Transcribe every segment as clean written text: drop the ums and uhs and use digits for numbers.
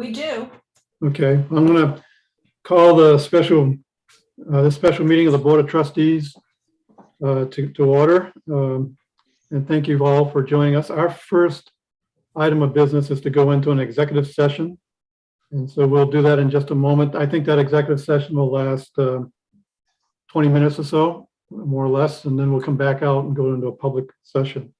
We do. Okay, I'm going to call the special meeting of the Board of Trustees to order. And thank you all for joining us. Our first item of business is to go into an executive session. And so we'll do that in just a moment. I think that executive session will last 20 minutes or so, more or less, and then we'll come back out and go into a public session.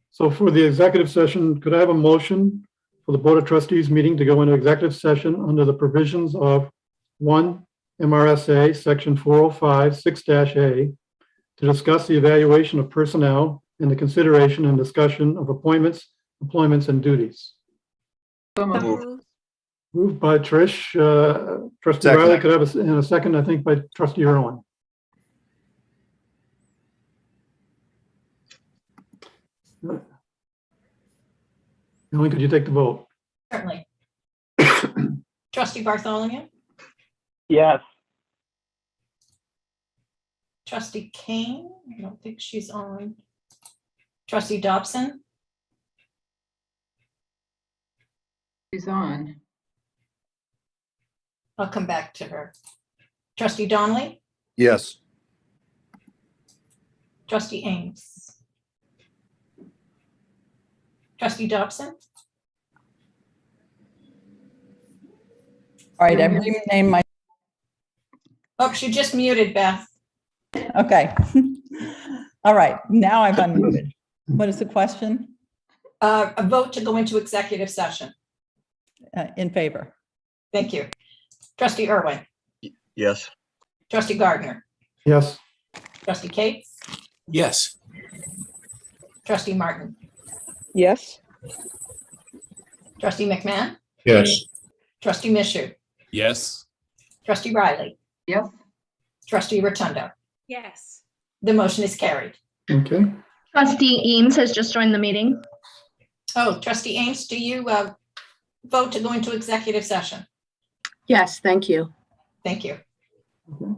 So for the executive session, could I have a motion for the Board of Trustees meeting to go into executive session under the provisions of 1 MRSA Section 405 6-A to discuss the evaluation of personnel and the consideration and discussion of appointments, employments, and duties? Moved by Trish. Trustee Second. Riley could have in a second, I think, by Trustee Irwin. Ellen, could you take the vote? Certainly. Trustee Bartholomew, Yes. Trustee Kane, I don't think she's on. Trustee Dobson, She's on. I'll come back to her. Trustee Donnelly, Yes. Trustee Ames. Trustee Dobson, All right, I've renamed my, oh, she just muted, Beth. okay. All right, now I've unmuted. What is the question? A vote to go into executive session. In favor? Thank you. Trustee Irwin, Yes. Trustee Gardner, Yes. Trustee Cates, Yes. Trustee Martin, Yes. Trustee McMahon, Yes. Trustee Mishu, Yes. Trustee Riley, Yes. Trustee Rotundo. Yes. The motion is carried. Okay. Trustee Eames has just joined the meeting. Oh, Trustee Ames, do you vote to go into executive session? Yes, thank you. Thank you. Okay.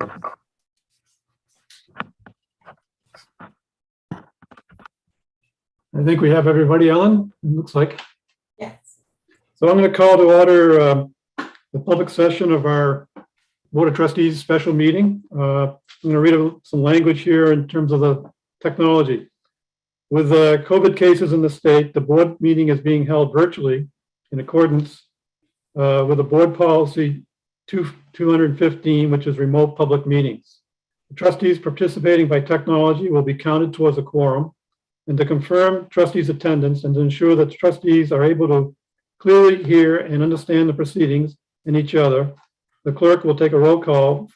I think we have everybody, Ellen, it looks like. Yes. So I'm going to call to order the public session of our Board of Trustees special meeting. I'm going to read some language here in terms of the technology. With COVID cases in the state, the board meeting is being held virtually in accordance with the board policy 215, which is remote public meetings. The trustees participating by technology will be counted towards a quorum. And to confirm trustees' attendance and to ensure that trustees are able to clearly hear and understand the proceedings and each other, the clerk will take a roll call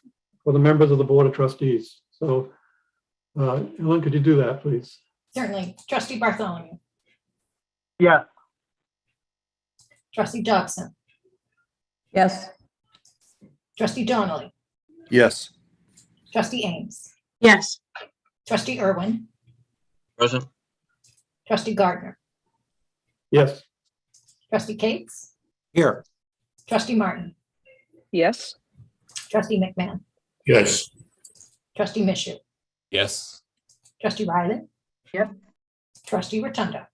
for the members of the Board of Trustees. So, Ellen, could you do that, please? Certainly. Trustee Bartholomew, Yeah. trustee Dobson, Yes. trustee Donnelly, Yes. trustee Ames, Yes. trustee Irwin, Present. trustee Gardner, Yes. trustee Cates, Here. trustee Martin, Yes. trustee McMahon, Yes. trustee Mishu, Yes. trustee Riley. Yep. Trustee Rotundo.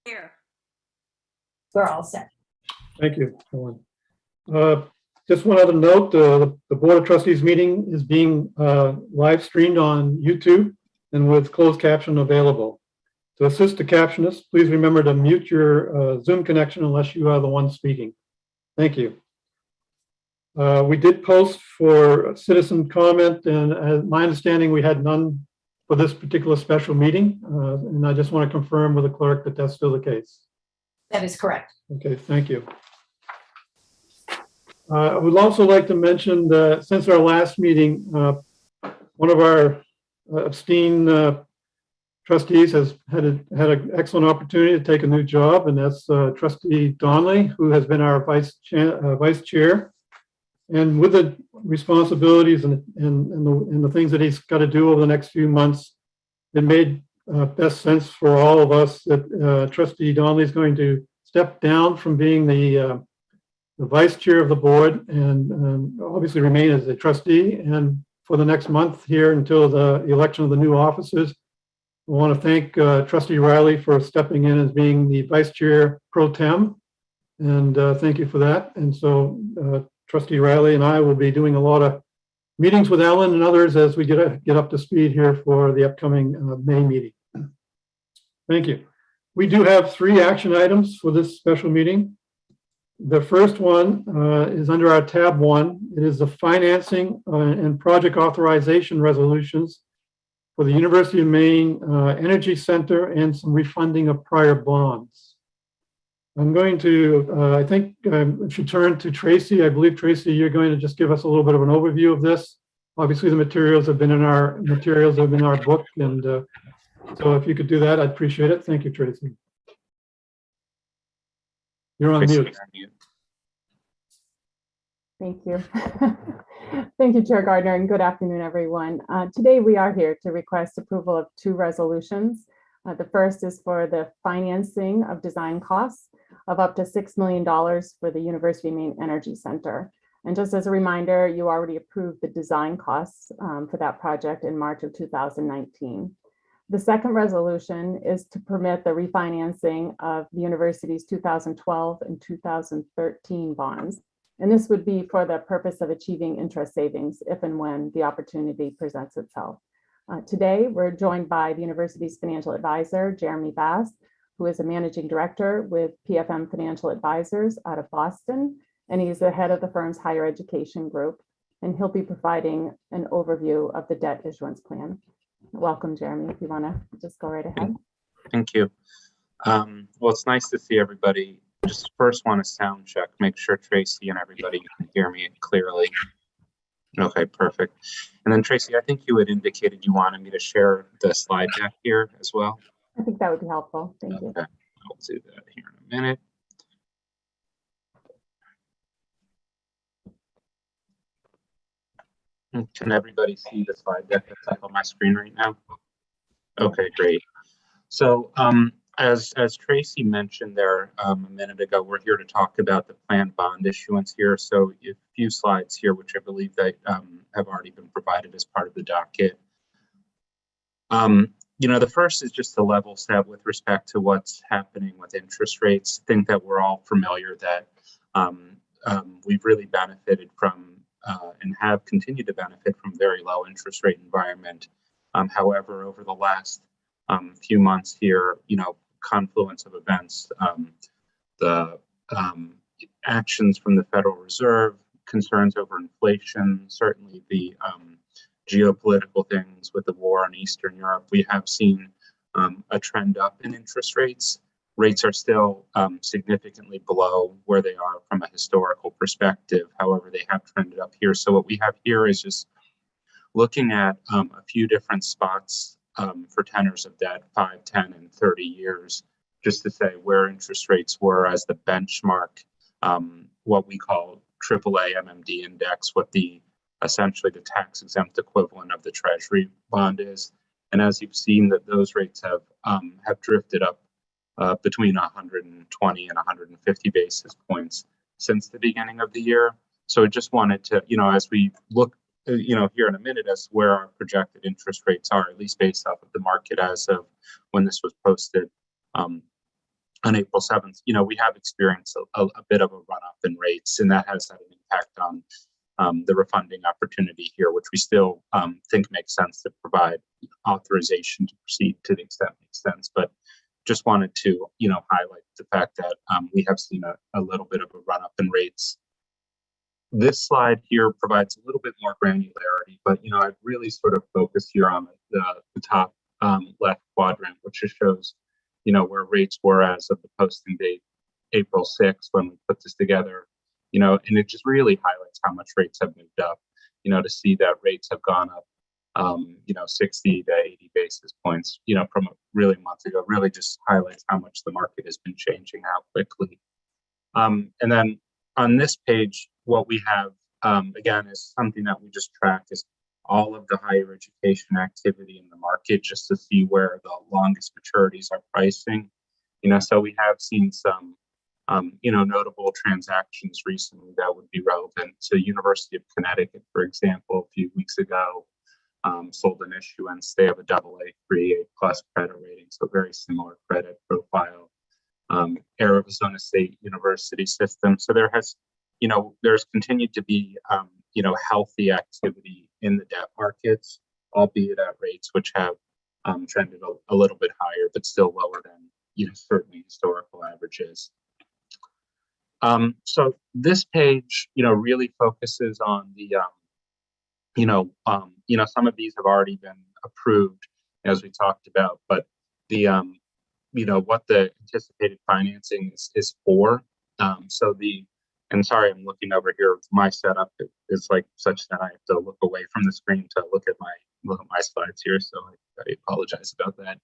Here. We're all set. Thank you, Ellen. Just one other note, the Board of Trustees meeting is being live streamed on YouTube and with closed caption available. To assist the captionist, please remember to mute your Zoom connection unless you are the one speaking. Thank you. We did post for citizen comment, and my understanding, we had none for this particular special meeting. And I just want to confirm with the clerk that that's still the case. That is correct. Okay, thank you. I would also like to mention that since our last meeting, one of our esteemed trustees has had an excellent opportunity to take a new job, and that's Trustee Donnelly, who has been our vice chair. And with the responsibilities and the things that he's got to do over the next few months, it made best sense for all of us that Trustee Donnelly is going to step down from being the vice chair of the board and obviously remain as a trustee. And for the next month here until the election of the new officers, I want to thank Trustee Riley for stepping in as being the vice chair pro tem. And thank you for that. And so Trustee Riley and I will be doing a lot of meetings with Ellen and others as we get up to speed here for the upcoming May meeting. Thank you. We do have 3 action items for this special meeting. The first one is under our tab 1. It is the financing and project authorization resolutions for the University of Maine Energy Center and some refunding of prior bonds. I'm going to, I think I should turn to Tracy. I believe, Tracy, you're going to just give us a little bit of an overview of this. Obviously, the materials have been in our book, and so if you could do that, I'd appreciate it. Thank you, Tracy. You're on mute. Thank you. Thank you, Chair Gardner, and good afternoon, everyone. Today, we are here to request approval of 2 resolutions. The first is for the financing of design costs of up to $6 million for the University of Maine Energy Center. And just as a reminder, you already approved the design costs for that project in March of 2019. The second resolution is to permit the refinancing of the university's 2012 and 2013 bonds. And this would be for the purpose of achieving interest savings if and when the opportunity presents itself. Today, we're joined by the university's financial advisor, Jeremy Bass, who is a managing director with PFM Financial Advisors out of Boston, and he's the head of the firm's higher education group, and he'll be providing an overview of the debt issuance plan. Welcome, Jeremy, if you want to just go right ahead. Thank you. Well, it's nice to see everybody. Just first want to sound check, make sure Tracy and everybody can hear me clearly. Okay, perfect. And then Tracy, I think you had indicated you wanted me to share the slide deck here as well. I think that would be helpful. Thank you. Okay, I'll do that here in a minute. Can everybody see the slide deck that's up on my screen right now? Okay, great. So as Tracy mentioned there a minute ago, we're here to talk about the planned bond issuance here. So a few slides here, which I believe that have already been provided as part of the docket. The first is just a level set with respect to what's happening with interest rates. I think that we're all familiar that we've really benefited from and have continued to benefit from very low interest rate environment. However, over the last few months here, confluence of events, the actions from the Federal Reserve, concerns over inflation, certainly the geopolitical things with the war in Eastern Europe, we have seen a trend up in interest rates. Rates are still significantly below where they are from a historical perspective. However, they have trended up here. So what we have here is just looking at a few different spots for tenors of debt, 5, 10, and 30 years, just to say where interest rates were as the benchmark, what we call AAA MMD index, what essentially the tax exempt equivalent of the Treasury bond is. And as you've seen, that those rates have drifted up between 120 and 150 basis points since the beginning of the year. So I just wanted to, as we look, here in a minute as to where our projected interest rates are, at least based off of the market as of when this was posted on April 7th, we have experienced a bit of a run up in rates, and that has had an impact on the refunding opportunity here, which we still think makes sense to provide authorization to proceed to the extent it makes sense. But just wanted to, highlight the fact that we have seen a little bit of a run up in rates. This slide here provides a little bit more granularity, but I've really sort of focused here on the top left quadrant, which just shows, where rates were as of the posting date, April 6th, when we put this together. And it just really highlights how much rates have moved up, to see that rates have gone up, 60 to 80 basis points, from really a month ago, really just highlights how much the market has been changing, how quickly. And then on this page, what we have, again, is something that we just track is all of the higher education activity in the market, just to see where the longest maturities are pricing. So we have seen some notable transactions recently that would be relevant. So University of Connecticut, for example, a few weeks ago, sold an issuance. They have a AA3, A+ credit rating, so very similar credit profile. Arizona State University system. So there's continued to be, healthy activity in the debt markets, albeit at rates which have trended a little bit higher, but still lower than, certainly historical averages. So this page, really focuses on the, some of these have already been approved, as we talked about, but the, what the anticipated financing is for. And sorry, I'm looking over here. My setup is like such that I have to look away from the screen to look at my slides here. So I apologize about that.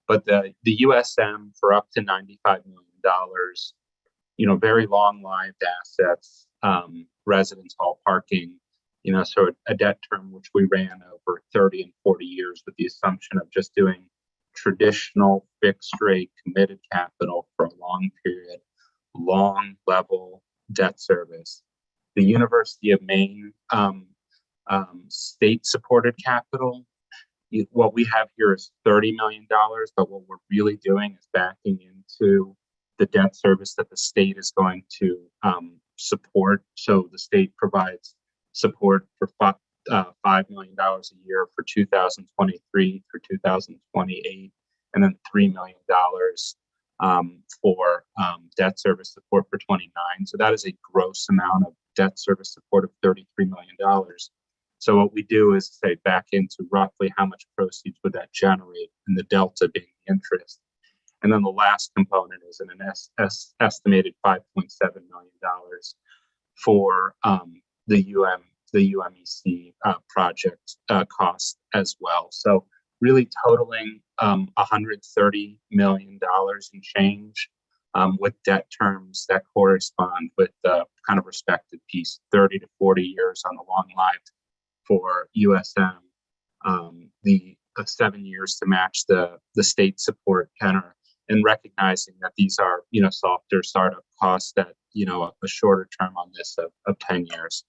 But the USM for up to $95 million, very long-lived assets, residence hall parking, so a debt term which we ran over 30 and 40 years with the assumption of just doing traditional fixed rate committed capital for a long period, long level debt service. The University of Maine state supported capital. What we have here is $30 million, but what we're really doing is backing into the debt service that the state is going to support. So the state provides support for $5 million a year for 2023 through 2028, and then $3 million for debt service support for 29. So that is a gross amount of debt service support of $33 million. So what we do is say back into roughly how much proceeds would that generate, and the delta being the interest. And then the last component is an estimated $5.7 million for the UMEC project cost as well. So really totaling $130 million in change, with debt terms that correspond with the kind of respective piece, 30 to 40 years on the long lived for USM, the 7 years to match the state support tenor, and recognizing that these are, softer startup costs that, a shorter term on this of 10 years.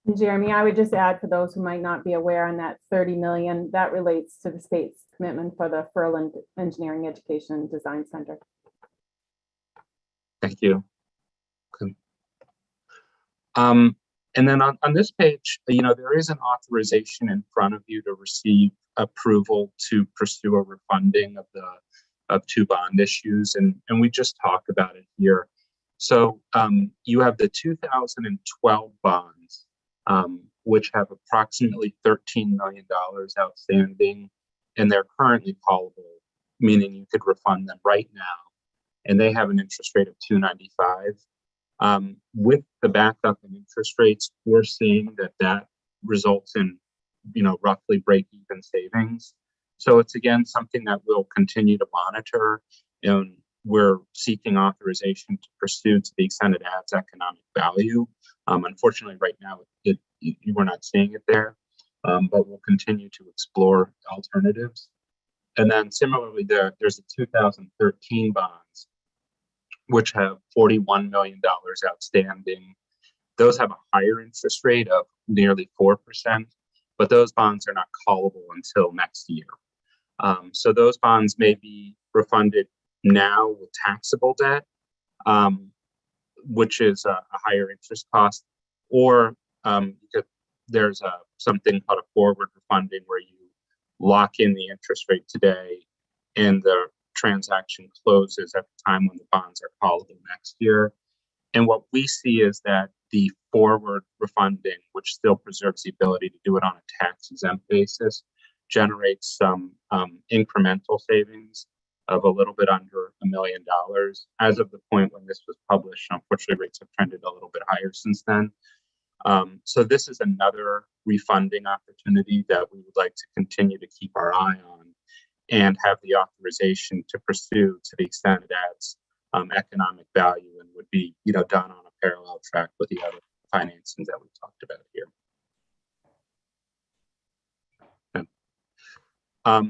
And Jeremy, I would just add for those who might not be aware on that 30 million, that relates to the state's commitment for the Furland Engineering Education and Design Center. Thank you. Okay. And then on this page, there is an authorization in front of you to receive approval to pursue a refunding of 2 bond issues, and we just talk about it here. So you have the 2012 bonds, which have approximately $13 million outstanding, and they're currently callable, meaning you could refund them right now, and they have an interest rate of 2.95. With the backup in interest rates, we're seeing that results in, roughly break-even savings. So it's again something that we'll continue to monitor, and we're seeking authorization to pursue to the extent it adds economic value. Unfortunately, right now we're not seeing it there, but we'll continue to explore alternatives. And then similarly, there's the 2013 bonds, which have $41 million outstanding. Those have a higher interest rate of nearly 4%, but those bonds are not callable until next year. So those bonds may be refunded now with taxable debt, which is a higher interest cost, or there's something called a forward refunding where you lock in the interest rate today and the transaction closes at the time when the bonds are callable next year. And what we see is that the forward refunding, which still preserves the ability to do it on a tax-exempt basis, generates some incremental savings of a little bit under $1 million. As of the point when this was published, unfortunately, rates have trended a little bit higher since then. So this is another refunding opportunity that we would like to continue to keep our eye on and have the authorization to pursue to the extent it adds economic value and would be, done on a parallel track with the other financings that we've talked about here.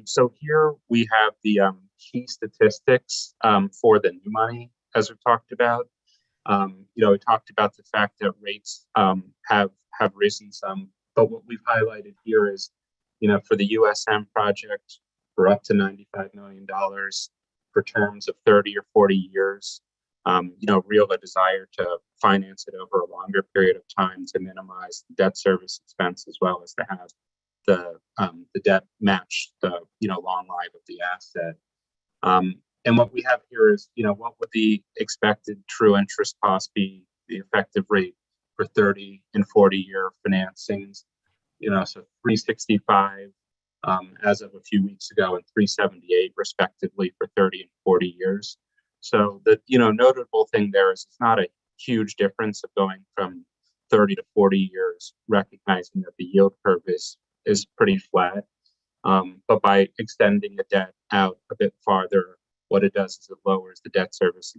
So here we have the key statistics for the new money, as we talked about. We talked about the fact that rates have risen some, but what we've highlighted here is, for the USM project, for up to $95 million for terms of 30 or 40 years. Real a desire to finance it over a longer period of time to minimize the debt service expense, as well as to have the debt match the long life of the asset. And what we have here is, what would the expected true interest cost be, the effective rate for 30 and 40-year financings? So 365 as of a few weeks ago, and 378 respectively for 30 and 40 years. So the notable thing there is it's not a huge difference of going from 30 to 40 years, recognizing that the yield curve is pretty flat. But by extending the debt out a bit farther, what it does is it lowers the debt service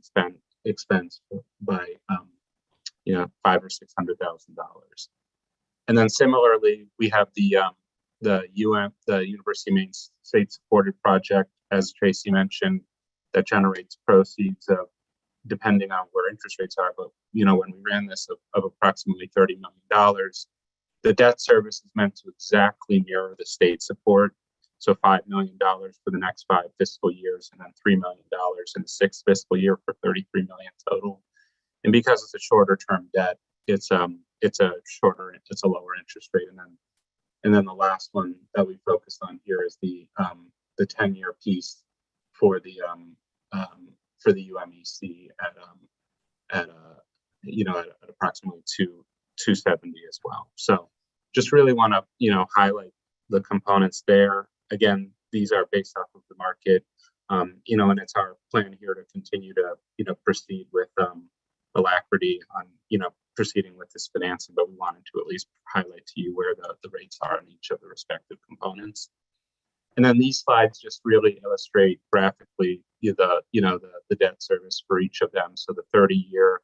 expense by $500,000 or $600,000. And then similarly, we have the University of Maine state supported project, as Tracy mentioned, that generates proceeds of, depending on where interest rates are, but when we ran this of approximately $30 million. The debt service is meant to exactly mirror the state support. So $5 million for the next 5 fiscal years, and then $3 million in the 6th fiscal year for $33 million total. And because it's a shorter term debt, it's a lower interest rate. And then the last one that we focused on here is the 10-year piece for the UMEC at approximately 270 as well. So just really want to highlight the components there. Again, these are based off of the market, and it's our plan here to continue to proceed with alacrity on proceeding with this financing, but we wanted to at least highlight to you where the rates are in each of the respective components. And then these slides just really illustrate graphically the debt service for each of them. So the 30-year,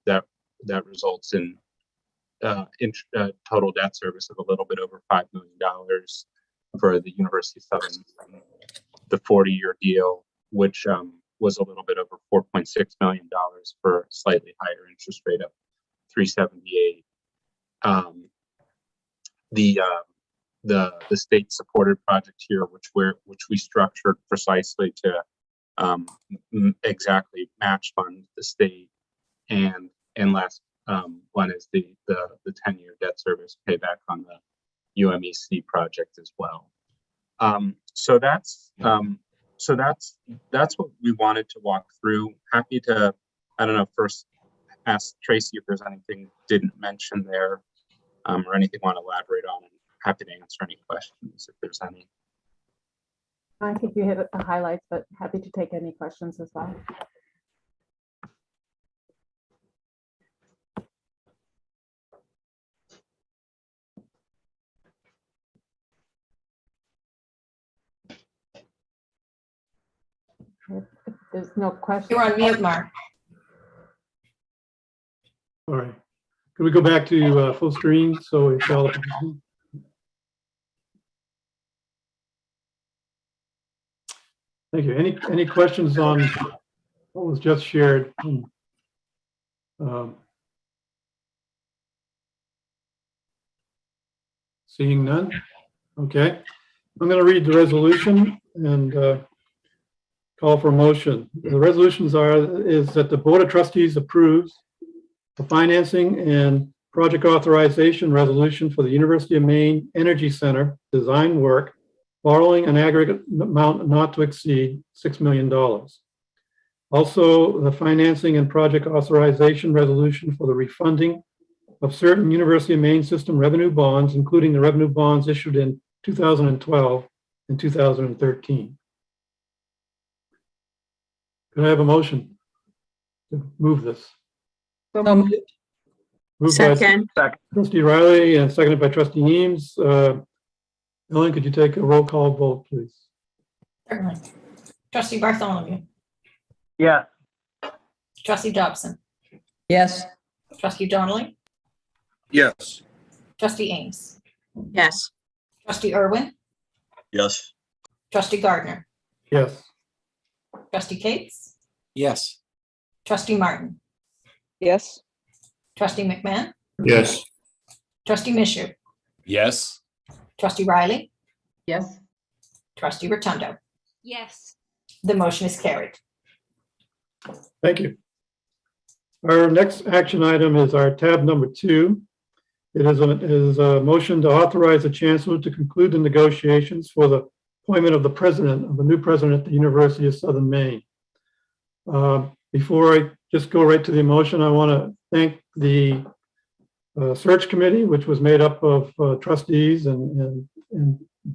that results in total debt service of a little bit over $5 million for the University of Southern. The 40-year deal, which was a little bit over $4.6 million for a slightly higher interest rate of 378. um, the state supported project here, which we structured precisely to exactly match fund the state, and last one is the 10-year debt service payback on the UMEC project as well. So that's what we wanted to walk through. Happy to, I don't know, first ask Tracy if there's anything didn't mention there, or anything you want to elaborate on. And happy to answer any questions if there's any. I think you hit the highlights, but happy to take any questions as well. If there's no question. You're on mute, Mark. All right. Can we go back to full screen so we shall? Thank you. Any questions on what was just shared? Seeing none. Okay. I'm going to read the resolution and call for a motion. The resolutions is that the Board of Trustees approves the financing and project authorization resolution for the University of Maine Energy Center design work, borrowing an aggregate amount not to exceed $6 million. Also, the financing and project authorization resolution for the refunding of certain University of Maine system revenue bonds, including the revenue bonds issued in 2012 and 2013. Could I have a motion to move this? So So moved. moved. Moved by Second. Trustee Riley and seconded by Trustee Eames. Ellen, could you take a roll call vote, please? Certainly. Trustee Bartholomew, Yeah. trustee Dobson, yes, trustee Donnelly, Yes. trustee Ames, Yes. trustee Irwin, Yes. trustee Gardner, Yes. trustee Cates, Yes. trustee Martin, Yes. trustee McMahon, Yes. trustee Mishu, Yes. trustee Riley, Yes. trustee Rotundo. Yes. The motion is carried. Thank you. Our next action item is our tab number 2. It is a motion to authorize the Chancellor to conclude the negotiations for the appointment of the new president at the University of Southern Maine. Before I just go right to the motion, I want to thank the search committee, which was made up of trustees and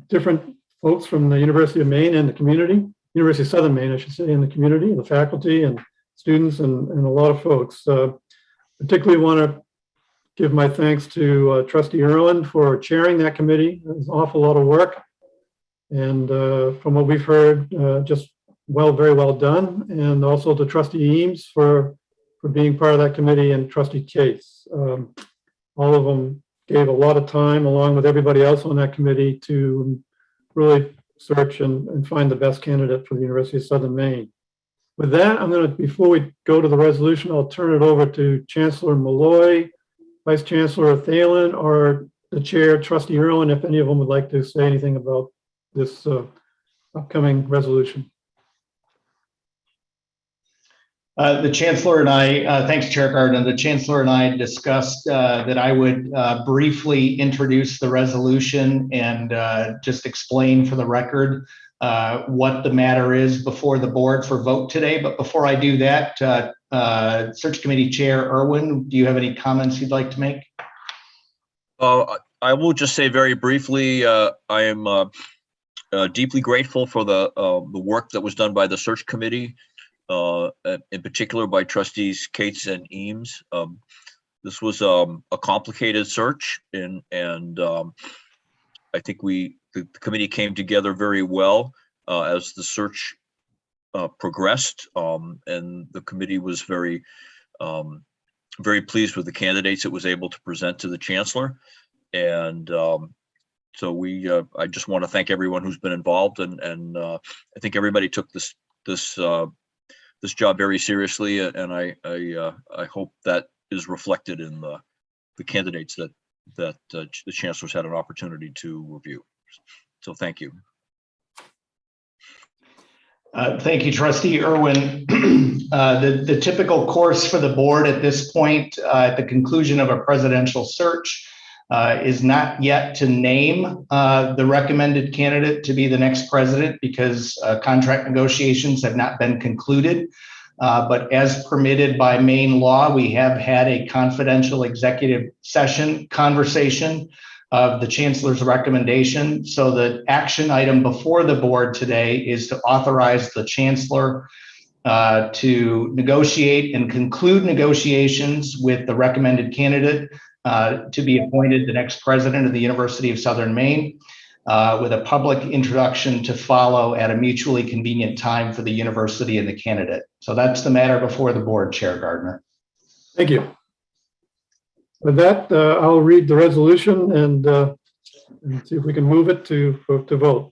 different folks from the University of Maine and the community, University of Southern Maine, I should say, and the community, the faculty and students and a lot of folks. Particularly want to give my thanks to Trustee Irwin for chairing that committee. It was an awful lot of work. And from what we've heard, just very well done. And also to Trustee Eames for being part of that committee, and Trustee Cates. All of them gave a lot of time, along with everybody else on that committee, to really search and find the best candidate for the University of Southern Maine. With that, I'm going to, before we go to the resolution, I'll turn it over to Chancellor Malloy, Vice Chancellor Thalen, or the Chair, Trustee Irwin, if any of them would like to say anything about this upcoming resolution. The Chancellor and I, thanks Chair Gardner, the Chancellor and I discussed that I would briefly introduce the resolution and just explain for the record what the matter is before the board for vote today. But before I do that, Search Committee Chair Irwin, do you have any comments you'd like to make? I will just say very briefly, I am deeply grateful for the work that was done by the search committee, in particular by Trustees Cates and Eames. This was a complicated search, and I think the committee came together very well as the search progressed, and the committee was very pleased with the candidates it was able to present to the Chancellor. And so I just want to thank everyone who's been involved, and I think everybody took this job very seriously, and I hope that is reflected in the candidates that that the chancellor's had an opportunity to review. So thank you. Thank you, Trustee Irwin. The typical course for the board at this point, at the conclusion of a presidential search, is not yet to name the recommended candidate to be the next president because contract negotiations have not been concluded. But as permitted by Maine law, we have had a confidential executive session conversation of the chancellor's recommendation. So the action item before the board today is to authorize the chancellor to negotiate and conclude negotiations with the recommended candidate to be appointed the next president of the University of Southern Maine, with a public introduction to follow at a mutually convenient time for the university and the candidate. So that's the matter before the board, Chair Gardner. Thank you. With that, I'll read the resolution and see if we can move it to vote.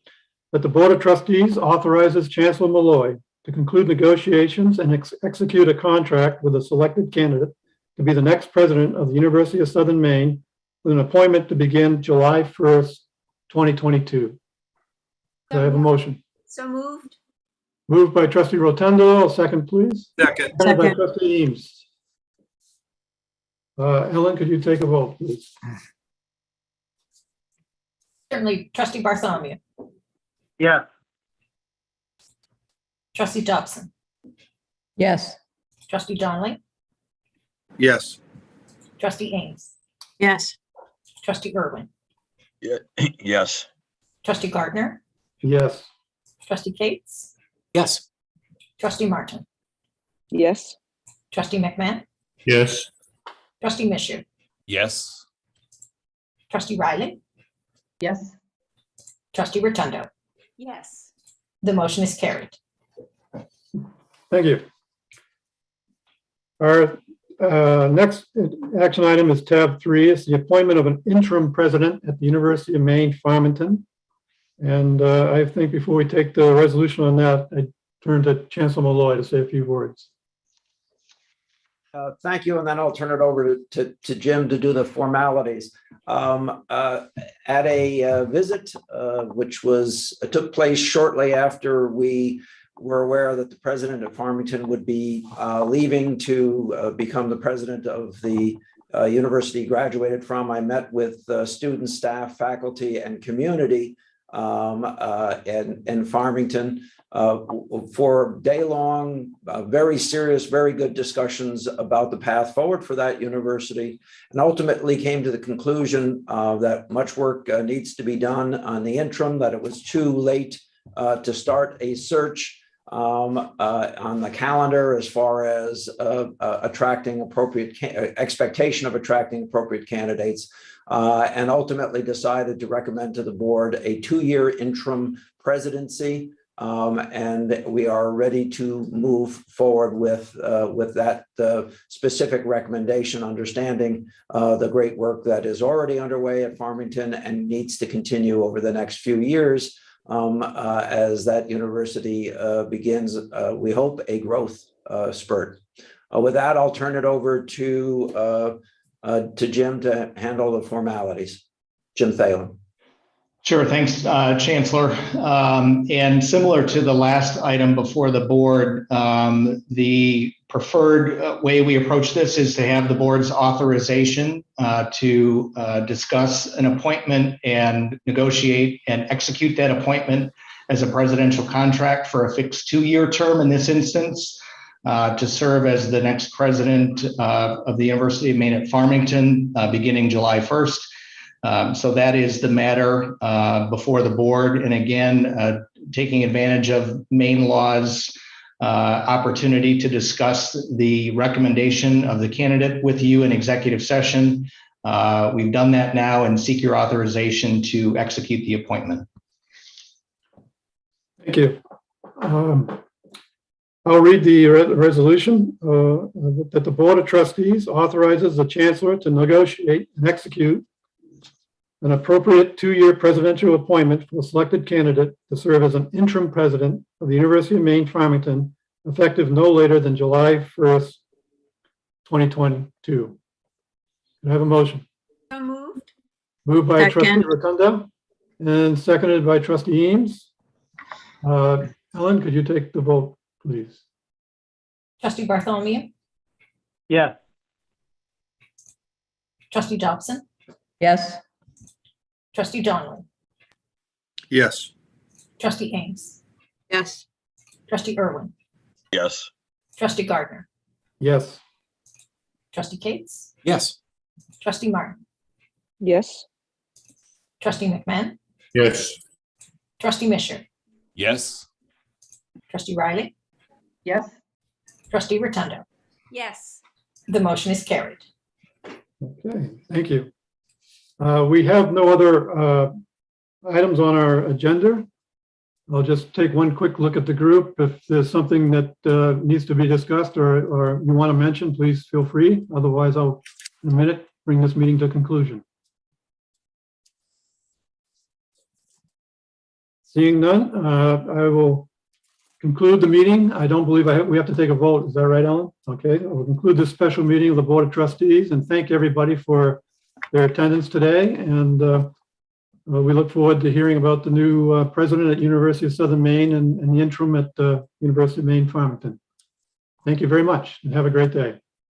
That the Board of Trustees authorizes Chancellor Malloy to conclude negotiations and execute a contract with a selected candidate to be the next president of the University of Southern Maine with an appointment to begin July 1st, 2022. Do I have a motion? So moved. Moved by Trustee Rotundo. A second, please. Second. Seconded by Trustee Eames. Ellen, could you take a vote, please? Certainly, Trustee Bartholomew, Yes. Trustee Dobson, Yes. Trustee Donnelly, Yes. Trustee Ames, Yes. Trustee Irwin, Yes. Trustee Gardner, Yes. Trustee Cates, Yes. Trustee Martin, Yes. Trustee McMahon, Yes. Trustee Mishu, Yes. Trustee Riley, Yes. Trustee Rotundo. Yes. The motion is carried. Thank you. Our next action item is tab 3. It's the appointment of an interim president at the University of Maine, Farmington. And I think before we take the resolution on that, I turn to Chancellor Malloy to say a few words. Thank you, and then I'll turn it over to Jim to do the formalities. At a visit, which took place shortly after we were aware that the president of Farmington would be leaving to become the president of the university he graduated from, I met with students, staff, faculty, and community in Farmington for day-long, very serious, very good discussions about the path forward for that university, and ultimately came to the conclusion that much work needs to be done on the interim, that it was too late to start a search on the calendar as far as attracting appropriate expectation of attracting appropriate candidates, and ultimately decided to recommend to the board a 2-year interim presidency. And we are ready to move forward with that specific recommendation, understanding the great work that is already underway at Farmington and needs to continue over the next few years as that university begins, we hope, a growth spurt. With that, I'll turn it over to Jim to handle the formalities. Jim Thalen. Sure, thanks, Chancellor. And similar to the last item before the board, the preferred way we approach this is to have the board's authorization to discuss an appointment and negotiate and execute that appointment as a presidential contract for a fixed 2-year term in this instance, to serve as the next president of the University of Maine at Farmington beginning July 1st. So that is the matter before the board. And again, taking advantage of Maine law's opportunity to discuss the recommendation of the candidate with you in executive session. We've done that now and seek your authorization to execute the appointment. Thank you. I'll read the resolution that the Board of Trustees authorizes the Chancellor to negotiate and execute an appropriate 2-year presidential appointment for a selected candidate to serve as an interim president of the University of Maine, Farmington, effective no later than July 1st, 2022. Can I have a motion? So moved. Moved by trustee Second. Rotundo and seconded by trustee Eames. Ellen, could you take the vote, please? Trustee Bartholomew, Yes. trustee Dobson, Yes. trustee Donnelly, Yes. trustee Ames, Yes. trustee Irwin, Yes. trustee Gardner, Yes. trustee Cates, Yes. trustee Martin, Yes. trustee McMahon, Yes. trustee Misher, Yes. trustee Riley, Yes. trustee Rotundo. Yes. The motion is carried. Okay, thank you. We have no other items on our agenda. I'll just take one quick look at the group. If there's something that needs to be discussed or you want to mention, please feel free. Otherwise, I'll, in a minute, bring this meeting to conclusion. Seeing none, I will conclude the meeting. I don't believe we have to take a vote. Is that right, Ellen? Okay, I will conclude this special meeting of the Board of Trustees and thank everybody for their attendance today. And we look forward to hearing about the new president at University of Southern Maine and the interim at University of Maine, Farmington. Thank you very much and have a great day.